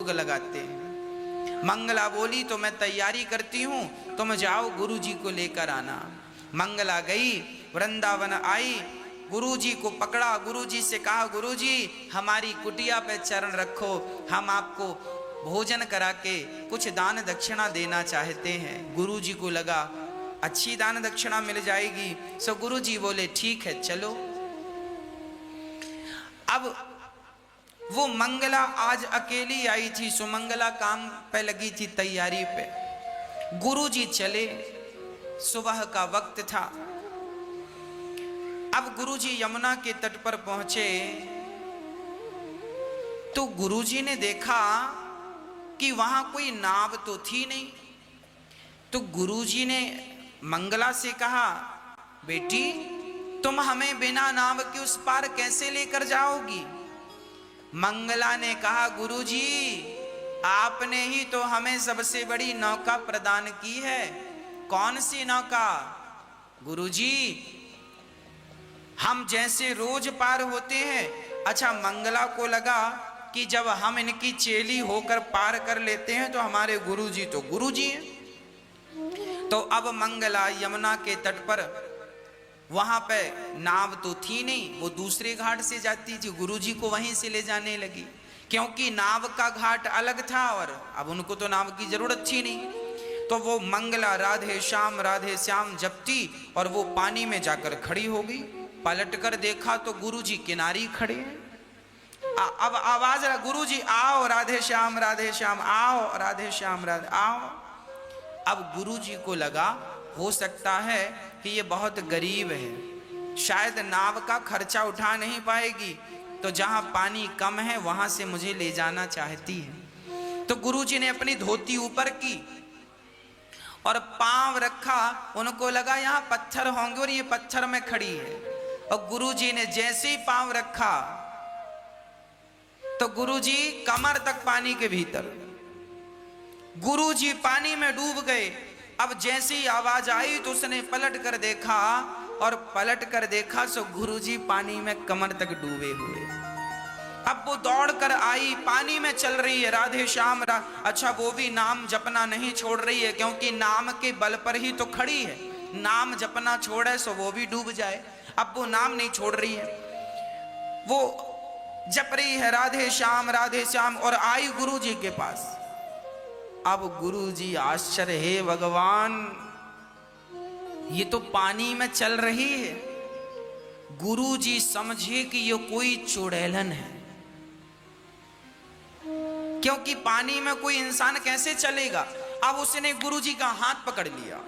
भोग लगाते हैं। मंगला बोली तो मैं तैयारी करती हूँ, तुम जाओ गुरुजी को लेकर आना। मंगला गई, वृंदावन आई, गुरुजी को पकड़ा, गुरुजी से कहा गुरुजी हमारी कुटिया पे चरण रखो, हम आपको भोजन करा के कुछ दान दक्षिणा देना चाहते हैं। गुरुजी को लगा अच्छी दान दक्षिणा मिल जाएगी, सो गुरुजी बोले ठीक है चलो। अब वो मंगला आज अकेली आई थी, सुमंगला काम पे लगी थी तैयारी पे। गुरुजी चले, सुबह का वक्त था। अब गुरुजी यमुना के तट पर पहुंचे तो गुरुजी ने देखा कि वहां कोई नाव तो थी नहीं। तो गुरुजी ने मंगला से कहा बेटी तुम हमें बिना नाव के उस पार कैसे लेकर जाओगी? मंगला ने कहा गुरुजी आपने ही तो हमें सबसे बड़ी नौका प्रदान की है। कौन सी नौका? गुरुजी हम जैसे रोज पार होते हैं। अच्छा, मंगला को लगा कि जब हम इनकी चेली होकर पार कर लेते हैं तो हमारे गुरुजी तो गुरुजी हैं। तो अब मंगला यमुना के तट पर, वहां पे नाव तो थी नहीं, वो दूसरे घाट से जाती थी, गुरुजी को वहीं से ले जाने लगी, क्योंकि नाव का घाट अलग था और अब उनको तो नाव की जरूरत थी नहीं। तो वो मंगला राधे श्याम जपती और वो पानी में जाकर खड़ी हो गई। पलट कर देखा तो गुरुजी किनारी खड़े हैं। अब आवाज रहा गुरुजी आओ राधे श्याम आओ राधे श्याम राधे आओ। अब गुरुजी को लगा हो सकता है कि ये बहुत गरीब है, शायद नाव का खर्चा उठा नहीं पाएगी, तो जहां पानी कम है वहां से मुझे ले जाना चाहती है। तो गुरुजी ने अपनी धोती ऊपर की और पांव रखा, उनको लगा यहाँ पत्थर होंगे और ये पत्थर में खड़ी है। और गुरुजी ने जैसे ही पांव रखा तो गुरुजी कमर तक पानी के भीतर, गुरुजी पानी में डूब गए। अब जैसी आवाज आई तो उसने पलट कर देखा और पलट कर देखा सो गुरुजी पानी में कमर तक डूबे हुए। अब वो दौड़ कर आई, पानी में चल रही है राधे श्याम अच्छा वो भी नाम जपना नहीं छोड़ रही है, क्योंकि नाम के बल पर ही तो खड़ी है। नाम जपना छोड़े सो वो भी डूब जाए। अब वो नाम नहीं छोड़ रही है, वो जप रही है राधे श्याम और आई गुरुजी के पास। अब गुरुजी आश्चर्य, हे भगवान ये तो पानी में चल रही है। गुरुजी समझे कि ये कोई चुड़ैलन है, क्योंकि पानी में कोई इंसान कैसे चलेगा। अब उसने गुरुजी का हाथ पकड़ लिया,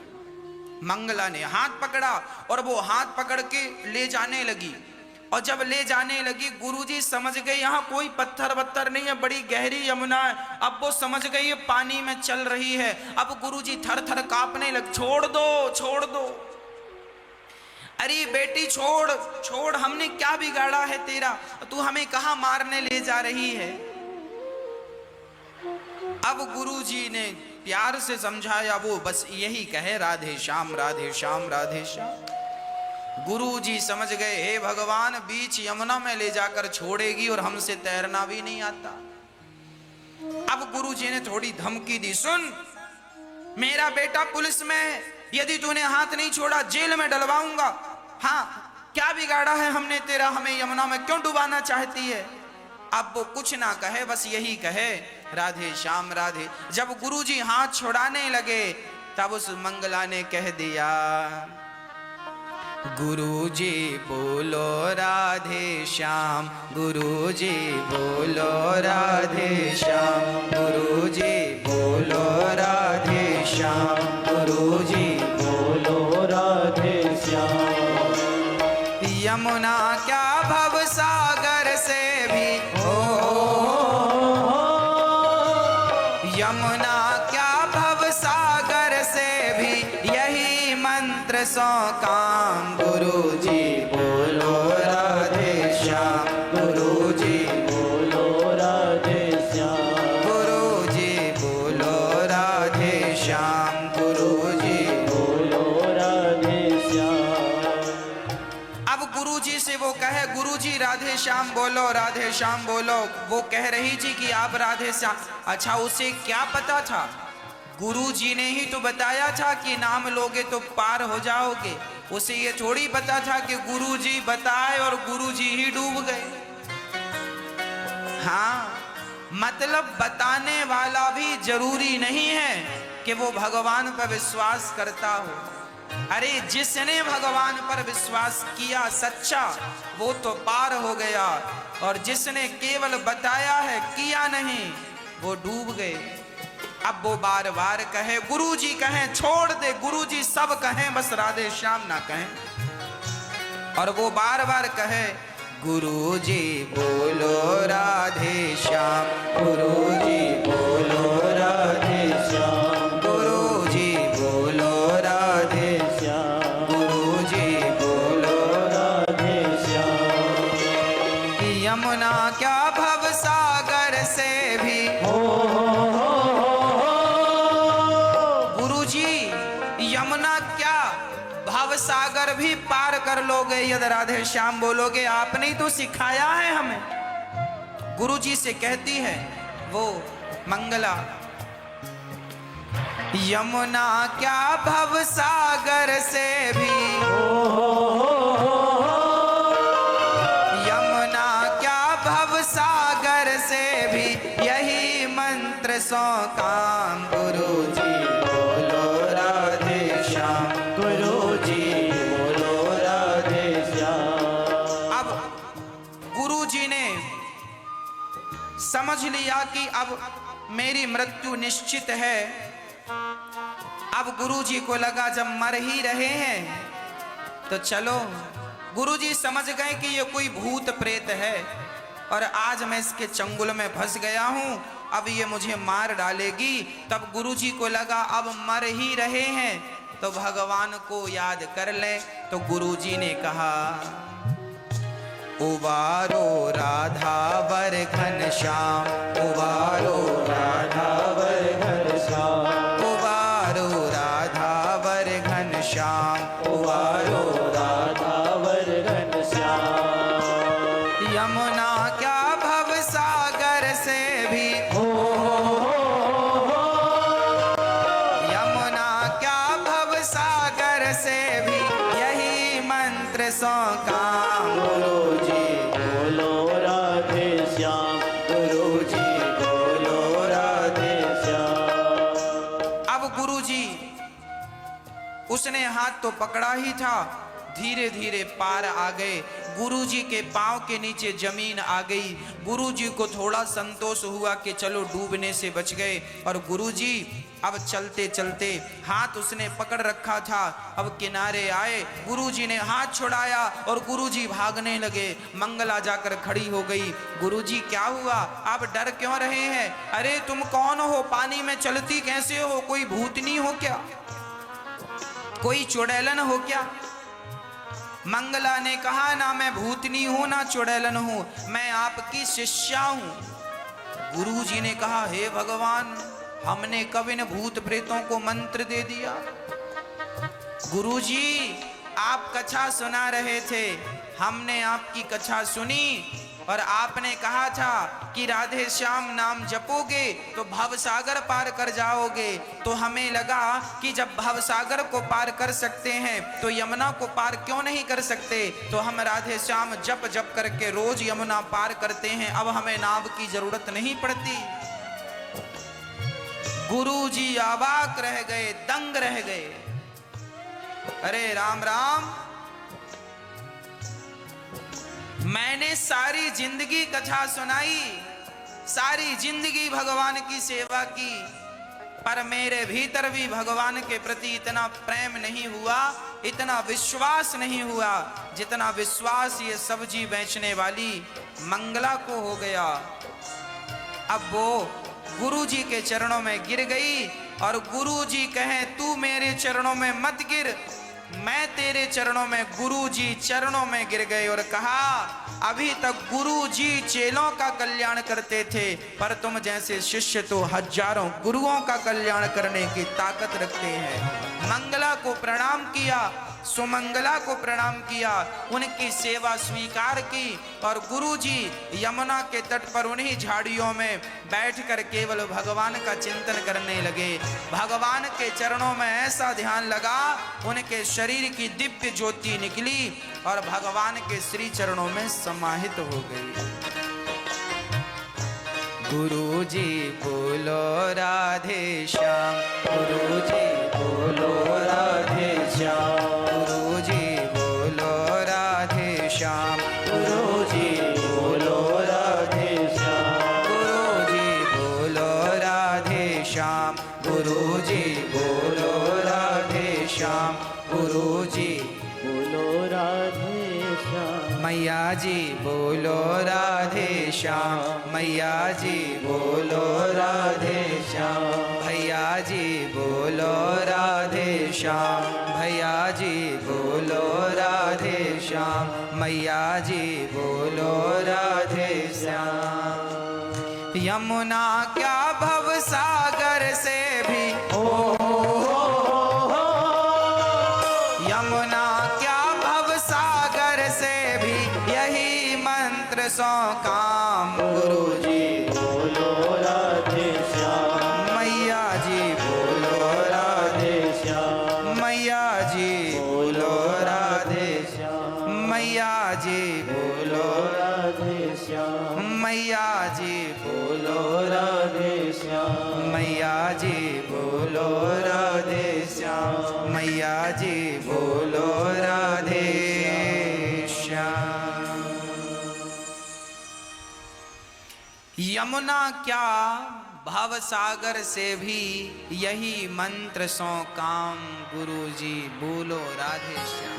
मंगला ने हाथ पकड़ा और वो हाथ पकड़ के ले जाने लगी। और जब ले जाने लगी गुरुजी समझ गए यहाँ कोई पत्थर वत्थर नहीं है, बड़ी गहरी यमुना है। अब वो समझ गई ये पानी में चल रही है। अब गुरुजी थर थर कांपने लग, छोड़ दो, अरे बेटी छोड़, हमने क्या बिगाड़ा है तेरा, तू हमें कहाँ मारने ले जा रही है। अब गुरुजी ने प्यार से समझाया, वो बस यही कहे राधे श्याम। गुरुजी समझ गए हे भगवान बीच यमुना में ले जाकर छोड़ेगी और हमसे तैरना भी नहीं आता। अब गुरुजी ने थोड़ी धमकी दी, सुन मेरा बेटा पुलिस में है, यदि तूने हाथ नहीं छोड़ा जेल में डलवाऊंगा। हाँ क्या बिगाड़ा है हमने तेरा, हमें यमुना में क्यों डुबाना चाहती है। अब वो कुछ ना कहे, बस यही कहे राधे श्याम। जब गुरुजी हाथ छुड़ाने लगे तब उस मंगला ने कह दिया गुरुजी बोलो राधे श्याम, गुरुजी बोलो राधे श्याम, गुरुजी बोलो राधे श्याम, गुरुजी बोलो राधे श्याम। यमुना क्या भव सागर से भी हो, यमुना क्या भव सागर से भी यही मंत्र सो काम। गुरुजी बोलो राधे श्याम, गुरुजी बोलो राधे श्याम, गुरुजी बोलो राधे श्याम, गुरुजी बोलो राधे श्याम। अब गुरुजी से वो कहे गुरुजी राधे श्याम बोलो, राधे श्याम बोलो। वो कह रही थी कि आप राधे श्याम। अच्छा, उसे क्या पता था? गुरु जी ने ही तो बताया था कि नाम लोगे तो पार हो जाओगे। उसे ये थोड़ी पता था कि गुरु जी बताए और गुरु जी ही डूब गए। हाँ, मतलब बताने वाला भी जरूरी नहीं है कि वो भगवान पर विश्वास करता हो। अरे जिसने भगवान पर विश्वास किया सच्चा, वो तो पार हो गया, और जिसने केवल बताया है, किया नहीं, वो डूब गए। अब वो बार बार कहे, गुरु जी कहें छोड़ दे, गुरु जी सब कहें, बस राधे श्याम ना कहें। और वो बार बार कहे, गुरु जी बोलो राधे श्याम, गुरु जी बोलो राधे श्याम, गुरु जी बोलो राधे श्याम, गुरु जी बोलो राधे श्याम। यमुना क्या भव सागर से भी गुरु जी, यमुना क्या भव सागर भी पार कर लोगे यदि राधे श्याम बोलोगे। आपने ही तो सिखाया है हमें। गुरु जी से कहती है वो मंगला, यमुना क्या भव सागर से भी, यमुना क्या भव सागर से भी, यही मंत्र सौ काम। गुरु जी बोलो राधे श्याम, गुरु जी बोलो राधे श्याम। अब गुरु जी ने समझ लिया कि अब मेरी मृत्यु निश्चित है। अब गुरु जी को लगा जब मर ही रहे हैं तो चलो, गुरु जी समझ गए कि ये कोई भूत प्रेत है और आज मैं इसके चंगुल में फंस गया हूं, अब ये मुझे मार डालेगी। तब गुरु जी को लगा अब मर ही रहे हैं तो भगवान को याद कर ले। तो गुरु जी ने कहा, उबारो राधा वर घनश्याम, उबारो राधा वर घनश्याम, उबारो राधा वर घनश्याम, उबारो राधा वर घनश्याम। यमुना क्या भव सागर से भी, यमुना क्या भव सागर से भी, यही मंत्र सौ काम। गुरु जी बोलो राधे श्याम, गुरु जी बोलो राधे श्याम। अब गुरु जी, उसने हाथ तो पकड़ा ही था, धीरे धीरे पार आ गए। गुरु जी के पांव के नीचे जमीन आ गई। गुरु जी को थोड़ा संतोष हुआ कि चलो डूबने से बच गए। और गुरु जी अब चलते चलते, हाथ उसने पकड़ रखा था, अब किनारे आए। गुरु जी ने हाथ छुड़ाया और गुरु जी भागने लगे। मंगला जाकर खड़ी हो गई। गुरु जी क्या हुआ, आप डर क्यों रहे हैं? अरे तुम कौन हो, पानी में चलती कैसे हो? कोई भूतनी हो क्या? कोई चुड़ैलन हो क्या? मंगला ने कहा, ना मैं भूतनी हूं ना चुड़ैलन हूं, मैं आपकी शिष्या हूं। गुरु जी ने कहा, हे भगवान, हमने कब इन भूत प्रेतों को मंत्र दे दिया? गुरु जी आप कथा सुना रहे थे, हमने आपकी कथा सुनी और आपने कहा था कि राधे श्याम नाम जपोगे तो भवसागर पार कर जाओगे। तो हमें लगा कि जब भवसागर को पार कर सकते हैं तो यमुना को पार क्यों नहीं कर सकते? तो हम राधे श्याम जप जप करके रोज यमुना पार करते हैं, अब हमें नाव की जरूरत नहीं पड़ती। गुरु जी अवाक रह गए, दंग रह गए। अरे राम राम, मैंने सारी जिंदगी कथा सुनाई, सारी जिंदगी भगवान की सेवा की, पर मेरे भीतर भी भगवान के प्रति इतना प्रेम नहीं हुआ, इतना विश्वास नहीं हुआ जितना विश्वास ये सब्जी बेचने वाली मंगला को हो गया। अब वो गुरु जी के चरणों में गिर गई और गुरु जी कहें, तू मेरे चरणों में मत गिर, मैं तेरे चरणों में। गुरु जी चरणों में गिर गए और कहा, अभी तक गुरु जी चेलों का कल्याण करते थे, पर तुम जैसे शिष्य तो हजारों गुरुओं का कल्याण करने की ताकत रखते हैं। मंगला को प्रणाम किया सुमंगला को प्रणाम किया, उनकी सेवा स्वीकार की और गुरुजी यमुना के तट पर उन्हीं झाड़ियों में बैठकर केवल भगवान का चिंतन करने लगे। भगवान के चरणों में ऐसा ध्यान लगा, उनके शरीर की दिव्य ज्योति निकली और भगवान के श्री चरणों में समाहित हो गई। गुरुजी बोलो राधे श्याम, गुरुजी बोलो राधे श्याम, गुरुजी बोलो राधे श्याम, गुरुजी बोलो राधे श्याम, गुरुजी बोलो राधे श्याम, गुरुजी बोलो राधे श्याम, गुरुजी बोलो राधे श्याम, मैया जी बोलो राधे श्याम, मैया जी बोलो राधे श्याम, भैया जी बोलो राधे श्याम, भैया जी बोलो राधे श्याम, मैया जी बोलो राधे श्याम। यमुना क्या भव सागर से भी यमुना क्या भव सागर से भी यही मंत्र सो काम, गुरुजी बोलो राधे श्याम, मैया जी बोलो राधे श्याम, मैया जी बोलो राधे श्याम, मैया जी बोलो राधे श्याम, मैया जी बोलो राधे श्याम, मैया जी बोलो राधे श्याम, मैया जी बोलो राधे श्याम। यमुना क्या भव सागर से भी यही मंत्र सो काम, गुरुजी बोलो राधे श्याम।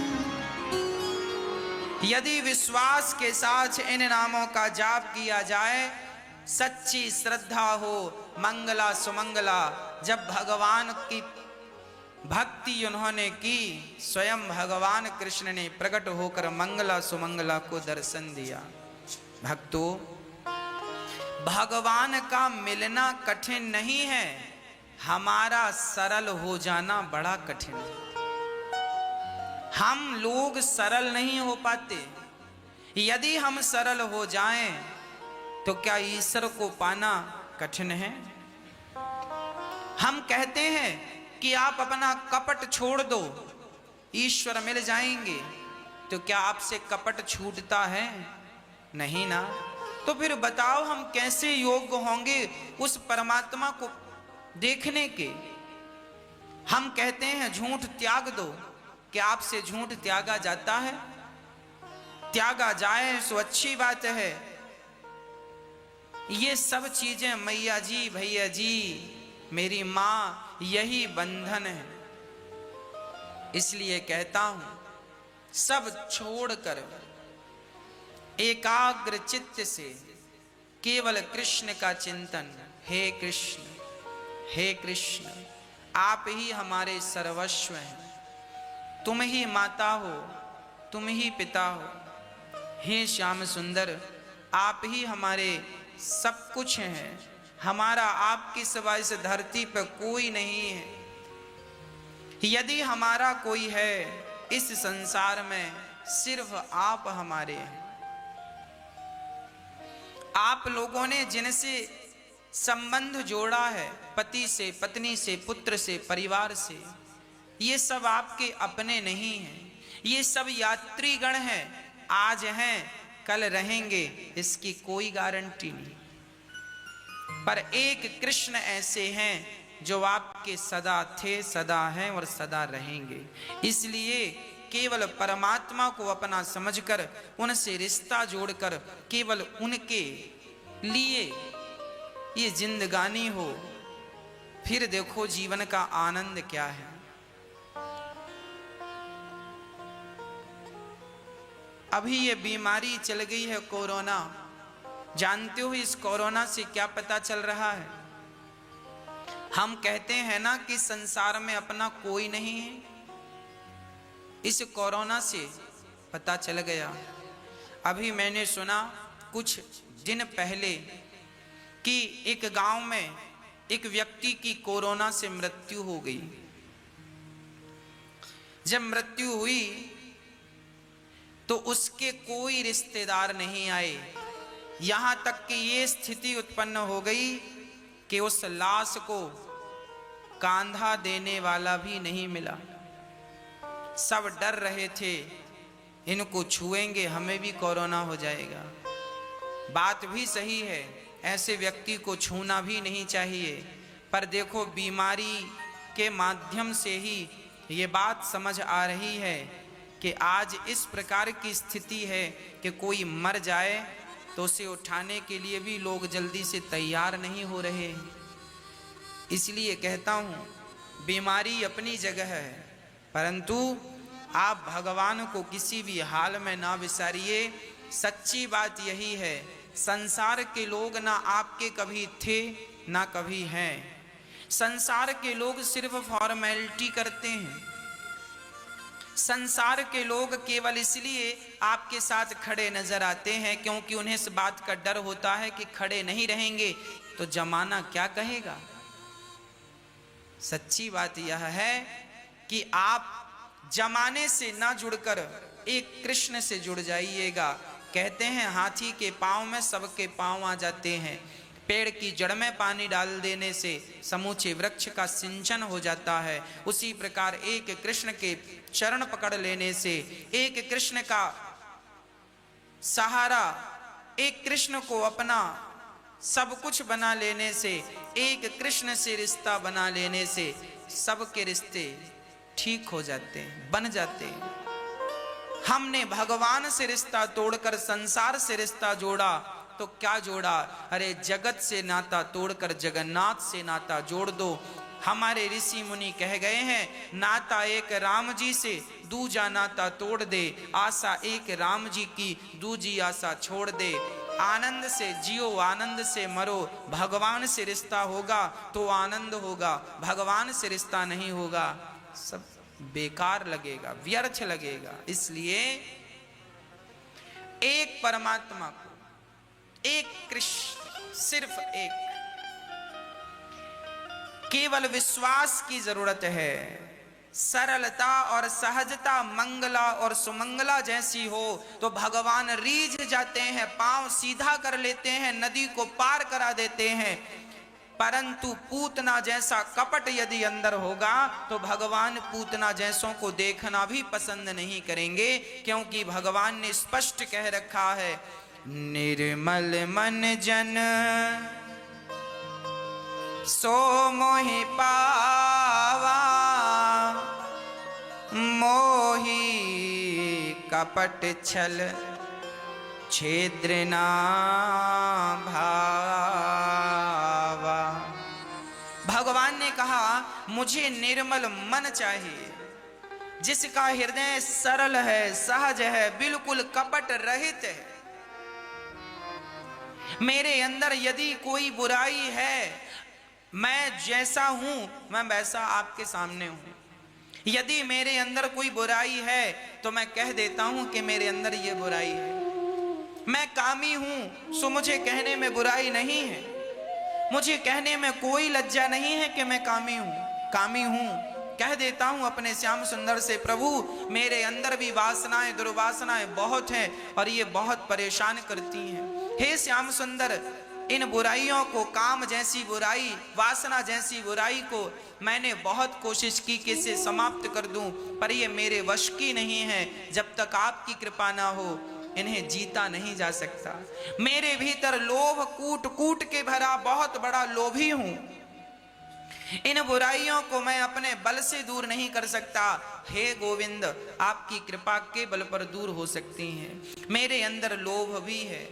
यदि विश्वास के साथ इन नामों का जाप किया जाए, सच्ची श्रद्धा हो, मंगला सुमंगला, जब भगवान की भक्ति उन्होंने की, स्वयं भगवान कृष्ण ने प्रकट होकर मंगला सुमंगला को दर्शन दिया। भक्तों, भगवान का मिलना कठिन नहीं है, हमारा सरल हो जाना बड़ा कठिन है। हम लोग सरल नहीं हो पाते। यदि हम सरल हो जाएं तो क्या ईश्वर को पाना कठिन है? हम कहते हैं कि आप अपना कपट छोड़ दो, ईश्वर मिल जाएंगे, तो क्या आपसे कपट छूटता है? नहीं ना। तो फिर बताओ हम कैसे योग्य होंगे उस परमात्मा को देखने के? हम कहते हैं झूठ त्याग दो, क्या आपसे झूठ त्यागा जाता है? त्यागा जाए तो अच्छी बात है। ये सब चीजें मैया जी, भैया जी, मेरी माँ, यही बंधन है। इसलिए कहता हूं, सब छोड़कर एकाग्र चित्त से केवल कृष्ण का चिंतन, हे कृष्ण, हे कृष्ण, आप ही हमारे सर्वस्व हैं, तुम ही माता हो, तुम ही पिता हो, हे श्याम सुंदर, आप ही हमारे सब कुछ हैं, हमारा आपकी सिवा इस धरती पर कोई नहीं है। यदि हमारा कोई है इस संसार में, सिर्फ आप हमारे हैं। आप लोगों ने जिनसे संबंध जोड़ा है, पति से, पत्नी से, पुत्र से, परिवार से, ये सब आपके अपने नहीं हैं, ये सब यात्रीगण हैं। आज हैं, कल रहेंगे, इसकी कोई गारंटी नहीं। पर एक कृष्ण ऐसे हैं जो आपके सदा थे, सदा हैं और सदा रहेंगे। इसलिए केवल परमात्मा को अपना समझकर, उनसे रिश्ता जोड़कर, केवल उनके लिए ये जिंदगानी हो, फिर देखो जीवन का आनंद क्या है। अभी ये बीमारी चल गई है कोरोना, जानते हो इस कोरोना से क्या पता चल रहा है? हम कहते हैं ना कि संसार में अपना कोई नहीं है, इस कोरोना से पता चल गया। अभी मैंने सुना कुछ दिन पहले कि एक गांव में एक व्यक्ति की कोरोना से मृत्यु हो गई। जब मृत्यु हुई तो उसके कोई रिश्तेदार नहीं आए, यहां तक कि ये स्थिति उत्पन्न हो गई कि उस लाश को कांधा देने वाला भी नहीं मिला। सब डर रहे थे, इनको छुएंगे हमें भी कोरोना हो जाएगा। बात भी सही है, ऐसे व्यक्ति को छूना भी नहीं चाहिए, पर देखो बीमारी के माध्यम से ही ये बात समझ आ रही है कि आज इस प्रकार की स्थिति है कि कोई मर जाए तो उसे उठाने के लिए भी लोग जल्दी से तैयार नहीं हो रहे। इसलिए कहता हूँ बीमारी अपनी जगह है, परंतु आप भगवान को किसी भी हाल में ना विसारिए। सच्ची बात यही है, संसार के लोग ना आपके कभी थे ना कभी हैं। संसार के लोग सिर्फ फॉर्मेलिटी करते हैं। संसार के लोग केवल इसलिए आपके साथ खड़े नजर आते हैं क्योंकि उन्हें इस बात का डर होता है कि खड़े नहीं रहेंगे तो जमाना क्या कहेगा। सच्ची बात यह है कि आप जमाने से ना जुड़कर एक कृष्ण से जुड़ जाइएगा। कहते हैं हाथी के पांव में सबके पांव आ जाते हैं। पेड़ की जड़ में पानी डाल देने से समूचे वृक्ष का सिंचन हो जाता है। उसी प्रकार एक कृष्ण के चरण पकड़ लेने से, एक कृष्ण का सहारा, एक कृष्ण को अपना सब कुछ बना लेने से, एक कृष्ण से रिश्ता बना लेने से सबके रिश्ते ठीक हो जाते हैं, बन जाते हैं। हमने भगवान से रिश्ता तोड़कर संसार से रिश्ता जोड़ा तो क्या जोड़ा? अरे जगत से नाता तोड़कर जगन्नाथ से नाता जोड़ दो। हमारे ऋषि मुनि कह गए हैं, नाता एक राम जी से दूजा नाता तोड़ दे, आशा एक राम जी की दूजी आशा छोड़ दे। आनंद से जियो आनंद से मरो, भगवान से रिश्ता होगा तो आनंद होगा, भगवान से रिश्ता नहीं होगा सब बेकार लगेगा, व्यर्थ लगेगा। इसलिए एक परमात्मा को, एक कृष्ण, सिर्फ एक, केवल विश्वास की जरूरत है। सरलता और सहजता मंगला और सुमंगला जैसी हो तो भगवान रीझ जाते हैं, पांव सीधा कर लेते हैं, नदी को पार करा देते हैं। परंतु पूतना जैसा कपट यदि अंदर होगा तो भगवान पूतना जैसों को देखना भी पसंद नहीं करेंगे, क्योंकि भगवान ने स्पष्ट कह रखा है, निर्मल मन जन सो मोहि पावा, मोहि कपट छल छिद्र ना भावा। भगवान ने कहा मुझे निर्मल मन चाहिए, जिसका हृदय सरल है, सहज है, बिल्कुल कपट रहित है। मेरे अंदर यदि कोई बुराई है, मैं जैसा हूं मैं वैसा आपके सामने हूं। यदि मेरे अंदर कोई बुराई है तो मैं कह देता हूं कि मेरे अंदर ये बुराई है। मैं कामी हूं सो मुझे कहने में बुराई नहीं है, मुझे कहने में कोई लज्जा नहीं है कि मैं कामी हूं। कह देता हूं अपने श्याम सुंदर से, प्रभु मेरे अंदर भी वासनाएं, दुर्वासनाएं बहुत हैं और ये बहुत परेशान करती हैं। हे श्याम सुंदर, इन बुराइयों को, काम जैसी बुराई, वासना जैसी बुराई को मैंने बहुत कोशिश की कि इसे समाप्त कर दूं, पर ये मेरे वश की नहीं है। जब तक आपकी कृपा ना हो इन्हें जीता नहीं जा सकता। मेरे भीतर लोभ कूट कूट के भरा बहुत बड़ा लोभी हूं। इन बुराइयों को मैं अपने बल से दूर नहीं कर सकता। हे गोविंद, आपकी कृपा के बल पर दूर हो सकती हैं। मेरे अंदर लोभ भी है,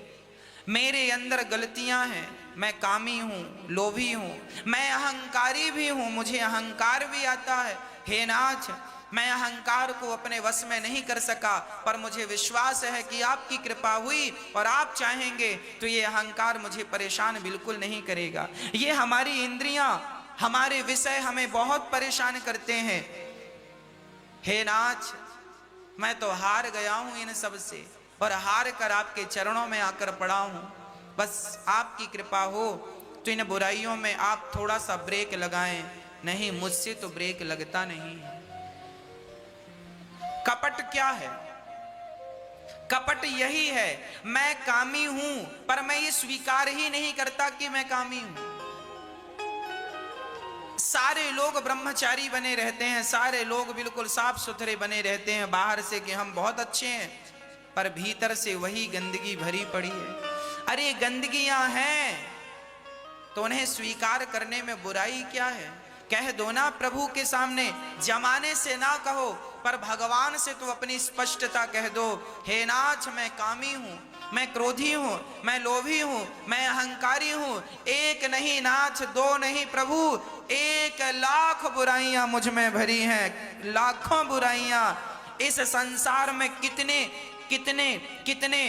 मेरे अंदर गलतियां हैं, मैं कामी हूं, लोभी हूं, मैं अहंकारी भी हूं, मुझे अहंकार भी आता है। हे नाथ, मैं अहंकार को अपने वश में नहीं कर सका, पर मुझे विश्वास है कि आपकी कृपा हुई और आप चाहेंगे तो ये अहंकार मुझे परेशान बिल्कुल नहीं करेगा। ये हमारी इंद्रियां, हमारे विषय हमें बहुत परेशान करते हैं। हे नाथ, मैं तो हार गया हूं इन सब से और हार कर आपके चरणों में आकर पड़ा हूं। बस आपकी कृपा हो तो इन बुराइयों में आप थोड़ा सा ब्रेक लगाएं। नहीं, मुझसे तो ब्रेक लगता नहीं है। कपट क्या है? कपट यही है, मैं कामी हूं पर मैं ये स्वीकार ही नहीं करता कि मैं कामी हूं। सारे लोग ब्रह्मचारी बने रहते हैं, सारे लोग बिल्कुल साफ सुथरे बने रहते हैं बाहर से कि हम बहुत अच्छे हैं, पर भीतर से वही गंदगी भरी पड़ी है। अरे गंदगियां हैं तो उन्हें स्वीकार करने में बुराई क्या है? कह दो ना प्रभु के सामने, जमाने से ना कहो पर भगवान से तो अपनी स्पष्टता कह दो। हे नाथ, मैं कामी हूं, मैं क्रोधी हूं, मैं लोभी हूं, मैं अहंकारी हूं। एक नहीं नाथ, दो नहीं प्रभु, 1,00,000 बुराइयां मुझ में भरी हैं, लाखों बुराइयां। इस संसार में कितने कितने कितने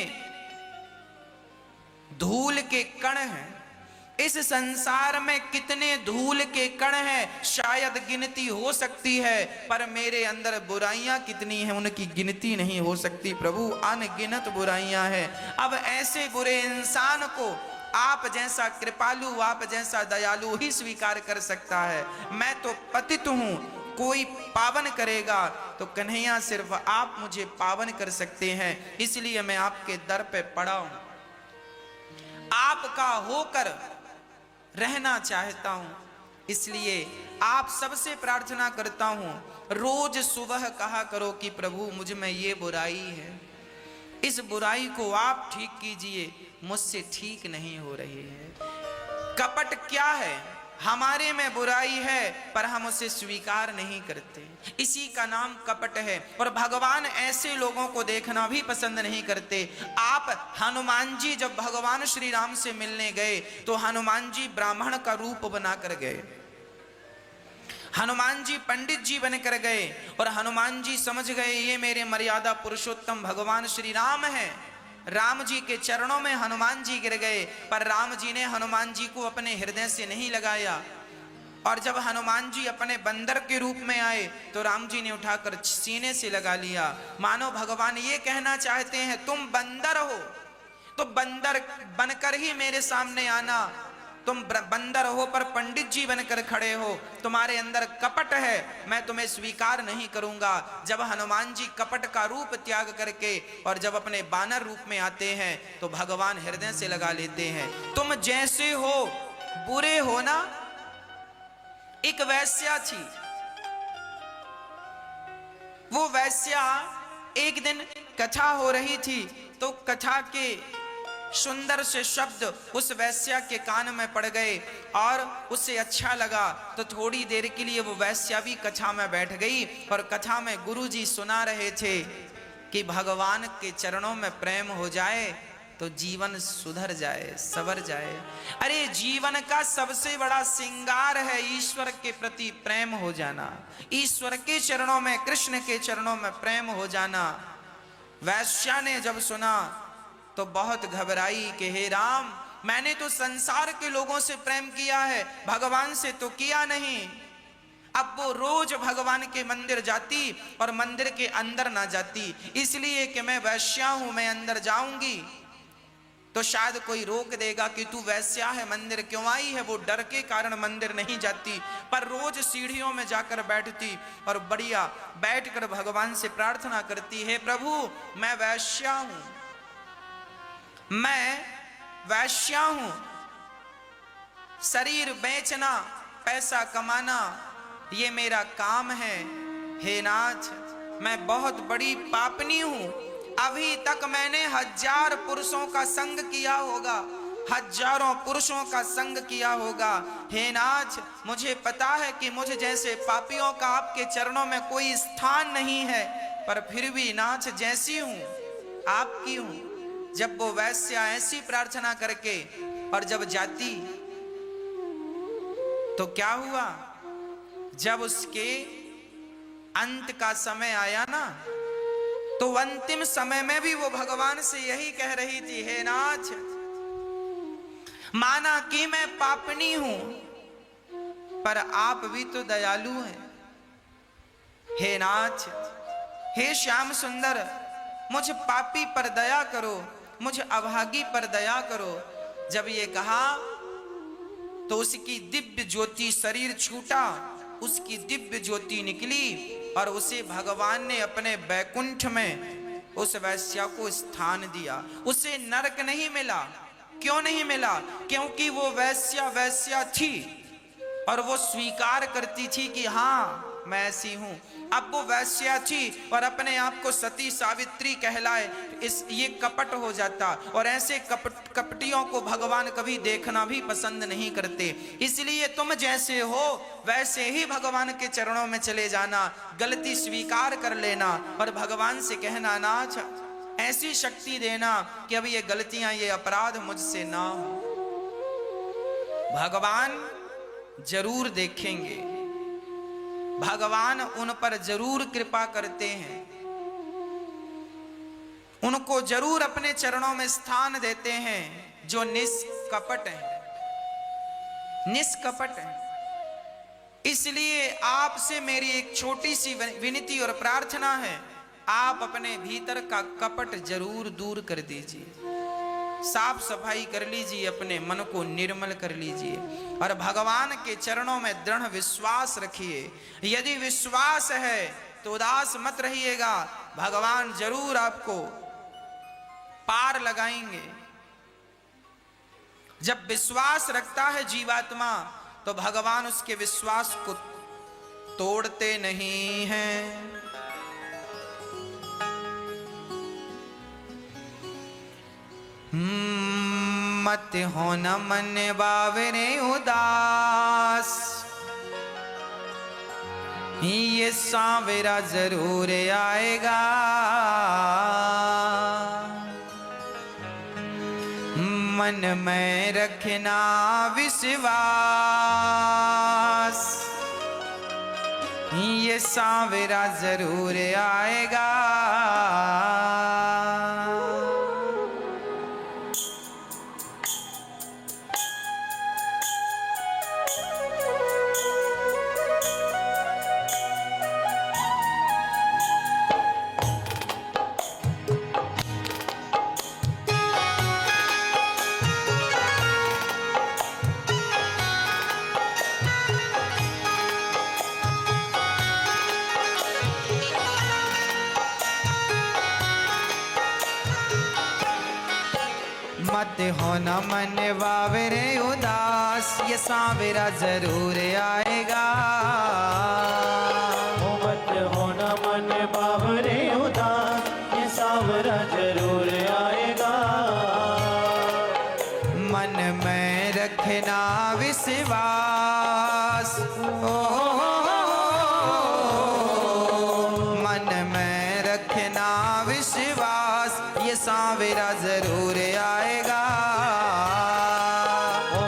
धूल के कण हैं, इस संसार में कितने धूल के कण हैं, शायद गिनती हो सकती है, पर मेरे अंदर बुराइयां कितनी हैं उनकी गिनती नहीं हो सकती प्रभु, अनगिनत बुराइयां हैं। अब ऐसे बुरे इंसान को आप जैसा कृपालु, आप जैसा दयालु ही स्वीकार कर सकता है। मैं तो पतित हूं, कोई पावन करेगा तो कन्हैया सिर्फ आप मुझे पावन कर सकते हैं, इसलिए मैं आपके दर पे पड़ा हूं, आपका होकर रहना चाहता हूं। इसलिए आप सबसे प्रार्थना करता हूं, रोज सुबह कहा करो कि प्रभु मुझ में ये बुराई है, इस बुराई को आप ठीक कीजिए, मुझसे ठीक नहीं हो रही है। कपट क्या है? हमारे में बुराई है पर हम उसे स्वीकार नहीं करते, इसी का नाम कपट है। और भगवान ऐसे लोगों को देखना भी पसंद नहीं करते। आप हनुमान जी जब भगवान श्री राम से मिलने गए तो हनुमान जी ब्राह्मण का रूप बनाकर गए, हनुमान जी पंडित जी बनकर गए, और हनुमान जी समझ गए ये मेरे मर्यादा पुरुषोत्तम भगवान श्री राम हैं। राम जी के चरणों में हनुमान जी गिर गए, पर राम जी ने हनुमान जी को अपने हृदय से नहीं लगाया। और जब हनुमान जी अपने बंदर के रूप में आए तो राम जी ने उठाकर सीने से लगा लिया, मानो भगवान ये कहना चाहते हैं तुम बंदर हो तो बंदर बनकर ही मेरे सामने आना, तुम बंदर हो पर पंडित जी बनकर खड़े हो, तुम्हारे अंदर कपट है, मैं तुम्हें स्वीकार नहीं करूंगा। जब हनुमान जी कपट का रूप त्याग करके और जब अपने बानर रूप में आते हैं तो भगवान हृदय से लगा लेते हैं, तुम जैसे हो बुरे हो ना। एक वैश्या थी, वो वैश्या एक दिन कथा हो रही थी तो कथा के सुंदर से शब्द उस वैश्या के कान में पड़ गए और उसे अच्छा लगा, तो थोड़ी देर के लिए वो वैश्या भी कथा में बैठ गई। और कथा में गुरुजी सुना रहे थे कि भगवान के चरणों में प्रेम हो जाए तो जीवन सुधर जाए, संवर जाए। अरे जीवन का सबसे बड़ा श्रृंगार है ईश्वर के प्रति प्रेम हो जाना, ईश्वर के चरणों में, कृष्ण के चरणों में प्रेम हो जाना। वैश्या ने जब सुना तो बहुत घबराई कि हे राम, मैंने तो संसार के लोगों से प्रेम किया है, भगवान से तो किया नहीं। अब वो रोज भगवान के मंदिर जाती और मंदिर के अंदर ना जाती, इसलिए कि मैं वैश्या हूं, मैं अंदर जाऊंगी तो शायद कोई रोक देगा कि तू वैश्या है, मंदिर क्यों आई है। वो डर के कारण मंदिर नहीं जाती, पर रोज सीढ़ियों में जाकर बैठती और बढ़िया बैठकर भगवान से प्रार्थना करती, हे प्रभु मैं वैश्या हूं, मैं वैश्या हूं, शरीर बेचना, पैसा कमाना ये मेरा काम है। हे नाथ, मैं बहुत बड़ी पापनी हूं, अभी तक मैंने 1000 पुरुषों का संग किया होगा, हजारों पुरुषों का संग किया होगा। हे नाथ, मुझे पता है कि मुझ जैसे पापियों का आपके चरणों में कोई स्थान नहीं है, पर फिर भी नाथ जैसी हूं आपकी हूं। जब वो वैश्या ऐसी प्रार्थना करके और जब जाती तो क्या हुआ, जब उसके अंत का समय आया ना, तो अंतिम समय में भी वो भगवान से यही कह रही थी, हे नाथ, माना कि मैं पापनी हूं पर आप भी तो दयालु हैं। हे नाथ, हे श्याम सुंदर, मुझ पापी पर दया करो, मुझ अभागी पर दया करो। जब ये कहा तो उसकी दिव्य ज्योति शरीर छूटा उसकी दिव्य ज्योति निकली और उसे भगवान ने अपने बैकुंठ में उस वैश्या को स्थान दिया। उसे नरक नहीं मिला। क्यों नहीं मिला? क्योंकि वो वैश्या थी और वो स्वीकार करती थी कि हाँ मैं ऐसी हूं। अब वो वैश्या थी और अपने आप को सती सावित्री कहलाए, ये कपट हो जाता। और ऐसे कपटियों को भगवान कभी देखना भी पसंद नहीं करते। इसलिए तुम जैसे हो वैसे ही भगवान के चरणों में चले जाना, गलती स्वीकार कर लेना और भगवान से कहना, नाथ ऐसी शक्ति देना कि अब ये गलतियां, ये अपराध मुझसे ना हो। भगवान जरूर देखेंगे, भगवान उन पर जरूर कृपा करते हैं, उनको जरूर अपने चरणों में स्थान देते हैं जो निष्कपट हैं, निष्कपट हैं। इसलिए आपसे मेरी एक छोटी सी विनती और प्रार्थना है, आप अपने भीतर का कपट जरूर दूर कर दीजिए, साफ सफाई कर लीजिए, अपने मन को निर्मल कर लीजिए और भगवान के चरणों में दृढ़ विश्वास रखिए। यदि विश्वास है तो उदास मत रहिएगा, भगवान जरूर आपको पार लगाएंगे। जब विश्वास रखता है जीवात्मा तो भगवान उसके विश्वास को तोड़ते नहीं हैं। मत हो न मन बावरे उदास, ये सांवरा जरूर आएगा। मन में रखना विश्वास, ये सांवरा जरूर आएगा। मत हो न मन बावरे उदास, ये सांवरा जरूर आएगा। मत हो न मन बावरे उदास, ये सांवरा जरूर आएगा। मन में रखना विश्वास, मन में रखना विश्वास, ये सांवरा जरूर आएगा।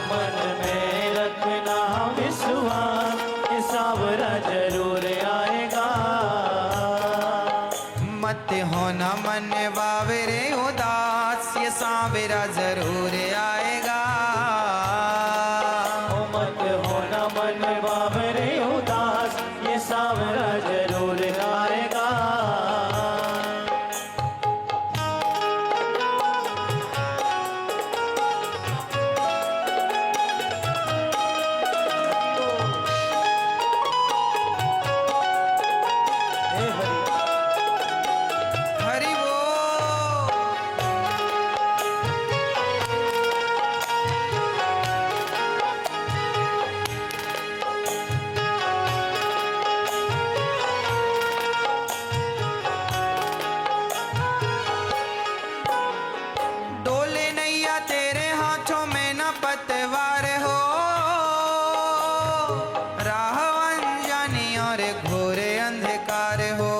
मन में रखना विश्वास, ये सांवरा जरूर आएगा। मत हो न मन बावरे उदास, ये सांवरा जरूर आएगा। मत हो न मन बावरे उदास, ये सांवरा जरूर आएगा। हरि बोल। डोले नैया तेरे हाथों में न पतवार हो, राह अनजानी और घोरे अंधकार हो।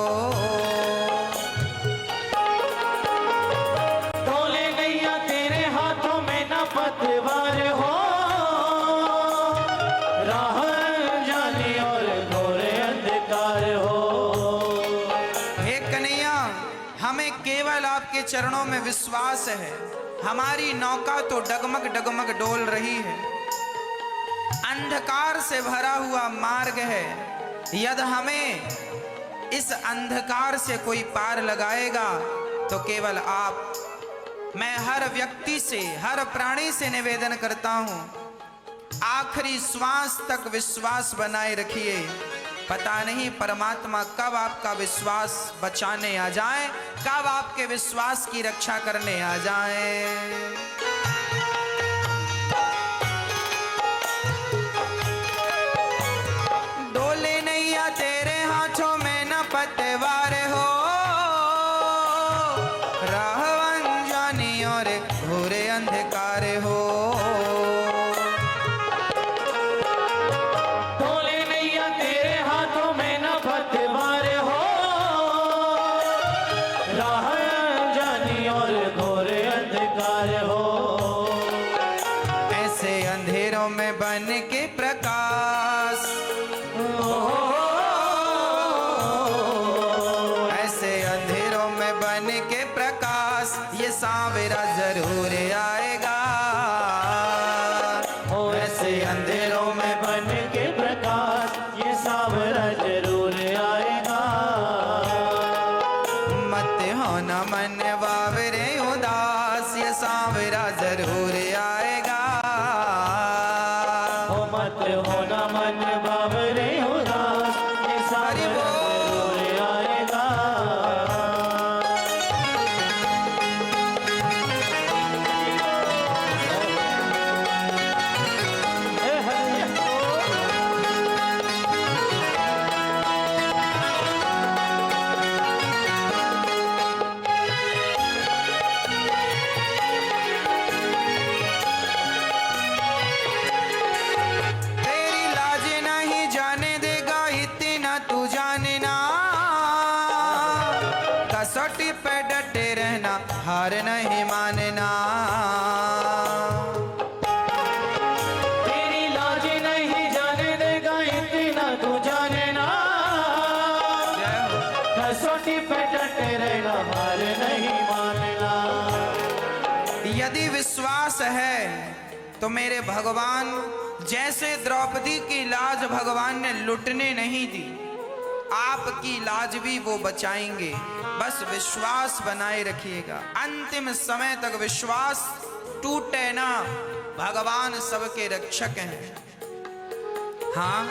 डोले नैया तेरे हाथों में न पतवार हो, राह अनजानी और घोरे अंधकार हो। हे कन्हैया, हमें केवल आपके चरणों में विश्वास है। हमारी नौका तो डगमग डगमग डोल रही है, अंधकार से भरा हुआ मार्ग है। यदि हमें इस अंधकार से कोई पार लगाएगा तो केवल आप। मैं हर व्यक्ति से, हर प्राणी से निवेदन करता हूं, आखिरी श्वास तक विश्वास बनाए रखिए। पता नहीं परमात्मा कब आपका विश्वास बचाने आ जाए, कब आपके विश्वास की रक्षा करने आ जाए। डोले नैया तेरे हाथों में न पतवार हो, राह अनजानी और घोरे अंधकार हो। डोले नैया तेरे हाथों में न पतवार हो, राह अनजानी और घोरे अंधकार हो। ऐसे अंधेरों में बन के प्रकाश, ऐसे अंधेरों में बन के प्रकाश, ये सांवरा जरूर आएगा। ऐसे अंधेरों में बन के प्रकाश, ये सांवरा जरूर आएगा। मत होना मन बावरे उदास, ये सांवरा जरूर आएगा। हो मत होना मन बावरे उदास, ये सांवरा जरूर आएगा। तेरी लाज नहीं जाने देगा इतना तू जानना, कसौटी पे डटे रहना, हार नहीं मानना। तेरी लाज नहीं जाने देगा इतना तू जानना, कसौटी पे डटे रहना, हार नहीं मानना। यदि विश्वास है तो मेरे भगवान, जैसे द्रौपदी की लाज भगवान ने लुटने नहीं दी, आपकी लाज भी वो बचाएंगे। बस विश्वास बनाए रखिएगा, अंतिम समय तक विश्वास टूटे ना। भगवान सबके रक्षक हैं। हाँ,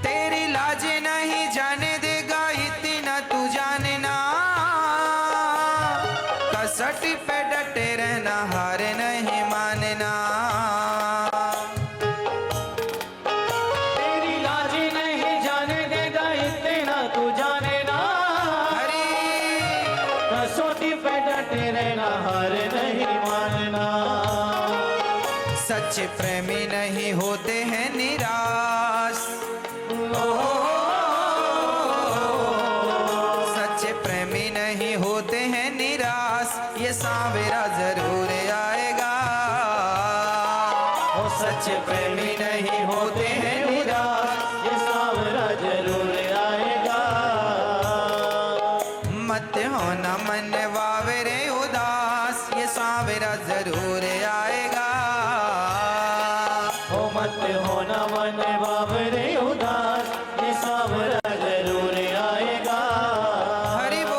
तेरी लाज नहीं जाने देगा इतना तू जानना, कसौटी पे डटे रहना, हार नहीं मानना। तेरी लाज नहीं जाने देगा इतना तू जानना, हरी कसौटी पे डटे रहना, हार नहीं मानना। सच्चे प्रेमी नहीं होते हैं निराश, सच्चे प्रेमी नहीं होते हैं निराश, ये सांवरा जरूर आएगा। ओ सच्चे प्रेमी नहीं होते हैं निराश, ये सांवरा जरूर आएगा। मत होना मन बावरे उदास, ये सांवरा जरूर आएगा। ओ मत होना मन बावरे उदास, ये सांवरा जरूर आएगा। हरि बोल।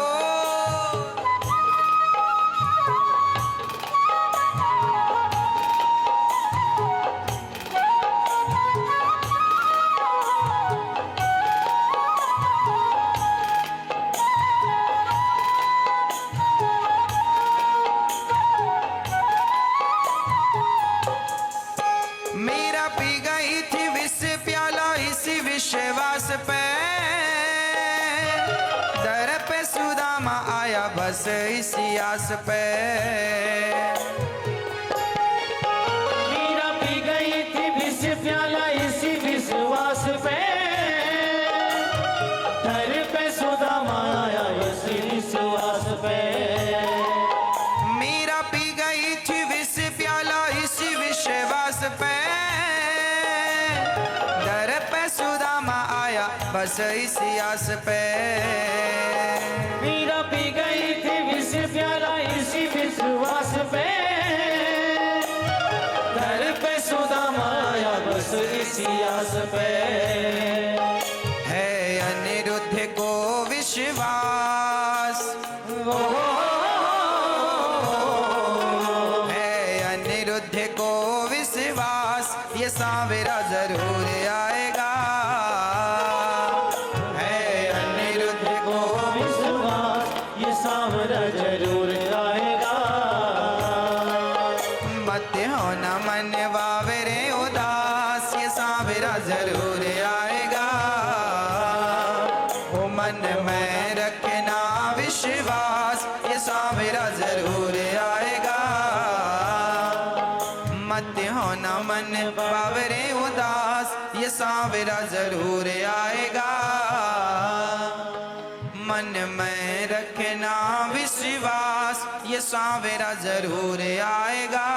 मेरा पी गई थी विष प्याला इसी विश्वास पे, दर पे सुदामा आया बस इसी आस पे। मीरा पी गई थी विष प्याला इसी विश्वास पे, दर पे सुदामा आया इसी विश्वास पे। मेरा पी गई थी विष प्याला इसी विश्वास पे, दर पे सुदामा आया बस इसी आस पे। मीरा पी गई थी विष प्याला इसी विश्वास पे, दर पे सुदामा आया बस इसी आस पे। है अनिरुद्ध को विश्वास, को विश्वास ये सांवरा जरूर आएगा। है अनिरुद्ध को विश्वास ये सांवरा जरूर आएगा। मत होना मन बावरे उदास ये सांवरा जरूर आएगा। ओ मन में रखना विश्वास ये सांवरा जरूर आएगा। मत होना मन बावरे उदास ये सांवरा जरूर आएगा। मन में रखना विश्वास ये सांवरा जरूर आएगा।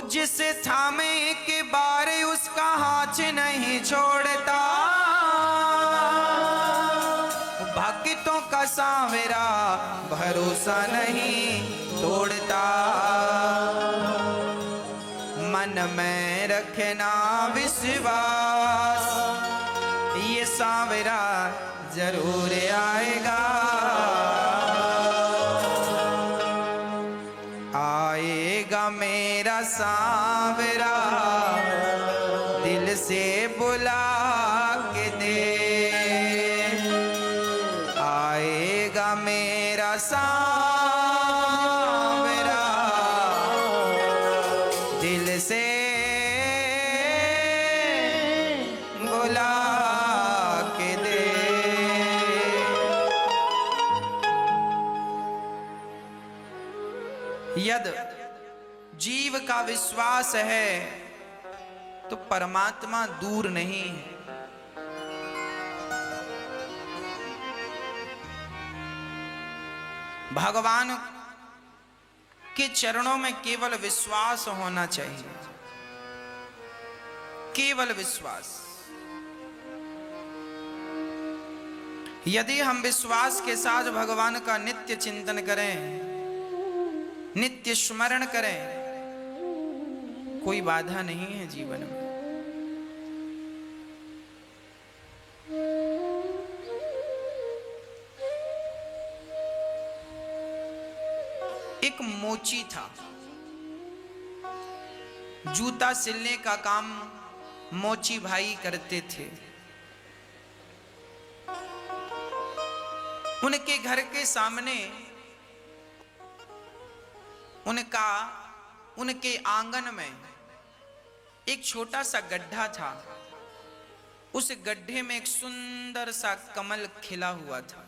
जिसे थामे के बार उसका हाथ नहीं छोड़ता। भक्तों का सांवरा भरोसा नहीं तोड़ता। मन में रखना विश्वास ये सांवरा जरूर आएगा। आएगा मेरा सांवरा दिल से बुला के दे। आएगा मेरा सांवरा दिल से बुला के दे। यदि जीव का विश्वास है तो परमात्मा दूर नहीं है। भगवान के चरणों में केवल विश्वास होना चाहिए, केवल विश्वास। यदि हम विश्वास के साथ भगवान का नित्य चिंतन करें, नित्य स्मरण करें, कोई बाधा नहीं है जीवन में। एक मोची था, जूता सिलने का काम मोची भाई करते थे। उनके घर के सामने उनके आंगन में एक छोटा सा गड्ढा था। उस गड्ढे में एक सुंदर सा कमल खिला हुआ था।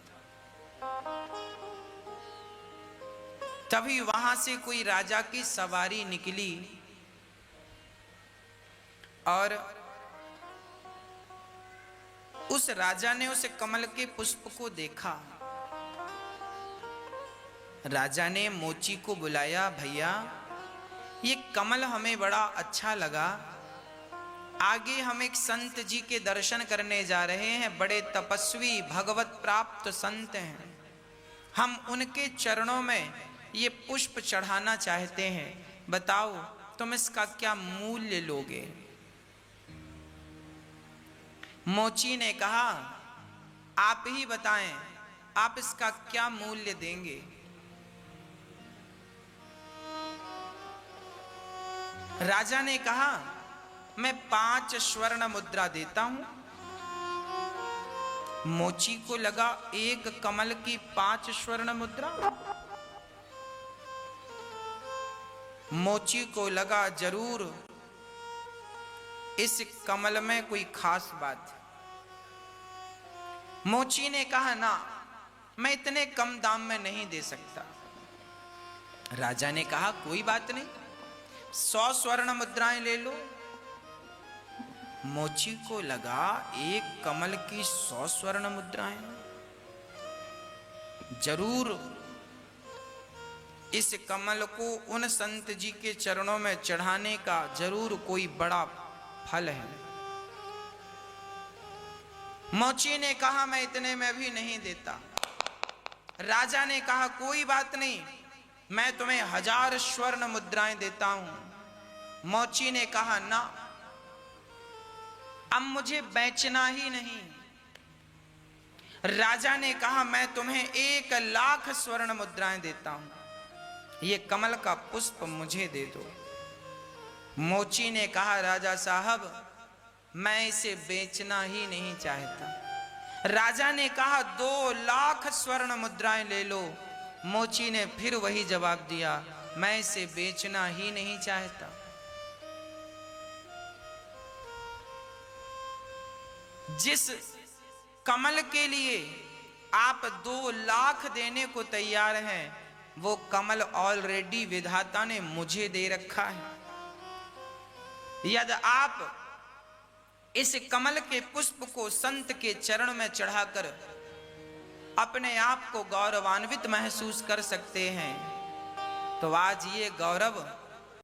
तभी वहां से कोई राजा की सवारी निकली और उस राजा ने उस कमल के पुष्प को देखा। राजा ने मोची को बुलाया, भैया ये कमल हमें बड़ा अच्छा लगा। आगे हम एक संत जी के दर्शन करने जा रहे हैं, बड़े तपस्वी भगवत प्राप्त संत हैं। हम उनके चरणों में ये पुष्प चढ़ाना चाहते हैं। बताओ तुम इसका क्या मूल्य लोगे? मोची ने कहा, आप ही बताएं, आप इसका क्या मूल्य देंगे? राजा ने कहा, मैं 5 स्वर्ण मुद्रा देता हूं। मोची को लगा, एक कमल की 5 स्वर्ण मुद्रा। मोची को लगा जरूर इस कमल में कोई खास बात है। मोची ने कहा, ना, मैं इतने कम दाम में नहीं दे सकता। राजा ने कहा, कोई बात नहीं, 100 स्वर्ण मुद्राएं ले लो। मोची को लगा, एक कमल की 100 स्वर्ण मुद्राएं, जरूर इस कमल को उन संत जी के चरणों में चढ़ाने का जरूर कोई बड़ा फल है। मोची ने कहा, मैं इतने में भी नहीं देता। राजा ने कहा, कोई बात नहीं, मैं तुम्हें 1000 स्वर्ण मुद्राएं देता हूं। मोची ने कहा, ना, अब मुझे बेचना ही नहीं, राजा ने कहा मैं तुम्हें 1,00,000 स्वर्ण मुद्राएं देता हूं, ये कमल का पुष्प मुझे दे दो। मोची ने कहा राजा साहब मैं इसे बेचना ही नहीं चाहता। राजा ने कहा 2,00,000 स्वर्ण मुद्राएं ले लो। मोची ने फिर वही जवाब दिया मैं इसे बेचना ही नहीं चाहता। जिस कमल के लिए आप 2,00,000 देने को तैयार हैं, वो कमल ऑलरेडी विधाता ने मुझे दे रखा है। यदि आप इस कमल के पुष्प को संत के चरण में चढ़ाकर अपने आप को गौरवान्वित महसूस कर सकते हैं, तो आज ये गौरव